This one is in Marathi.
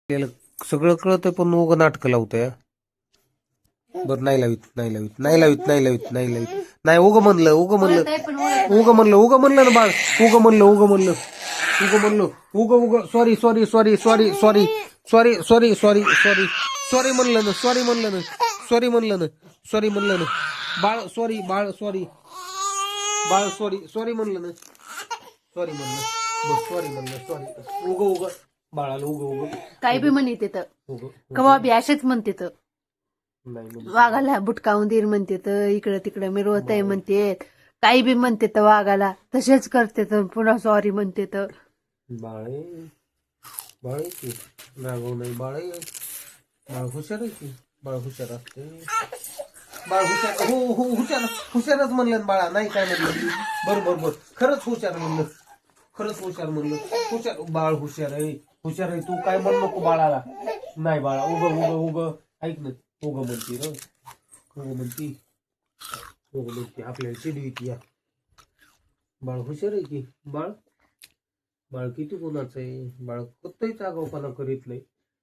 आपल्याला सगळं कळतंय पण उग नाटकं लावतंय. बरं नाही लावित नाही लावित नाही लावित नाही लावित नाही लावित नाही उग म्हणलं उग म्हणलं उग म्हणलं उग म्हणलं ना बाळ उग म्हणलं उग म्हणलं उग म्हणलं उग उग sorry sorry sorry sorry sorry sorry sorry sorry sorry sorry म्हणलं ना सॉरी म्हणलं ना सॉरी म्हणलं ना सॉरी म्हणलं ना बाळ सॉरी बाळ सॉरी बाळ सॉरी सॉरी म्हणलं ना सॉरी म्हणलं बस सॉरी म्हणलं सॉरी उग उग बाळाला उग उग काही बी म्हणते तिथं उग कवा बी असेच म्हणते तर नाही म्हणलं. वाघाला बुटका उंदीर म्हणते तर इकडं तिकडं मिरवत आहे म्हणते काही बी म्हणते तर वाघाला तसेच करते तर पुन्हा सॉरी म्हणते तर बाळे बाळे की रागव नाही बाळे बाळ हुशार आहे की बाळ हुशार असते बाळ हुशार हो हो हुशार हुशारच म्हणलं ना बाळा नाही काय म्हणलं बर बर बर खरंच हुशार म्हणलं खरंच हुशार म्हणलं हुशार बाळ हुशार आहे तू काय म्हण नको बाळाला नाही बाळा उग उग उग ऐक ना उग म्हणती र उग म्हणती आपल्याला चिडवी या बाळ हुशार आहे की बाळ बाळ किती गुणाचं आहे बाळ कत्तही आगाऊपणा करीत नाही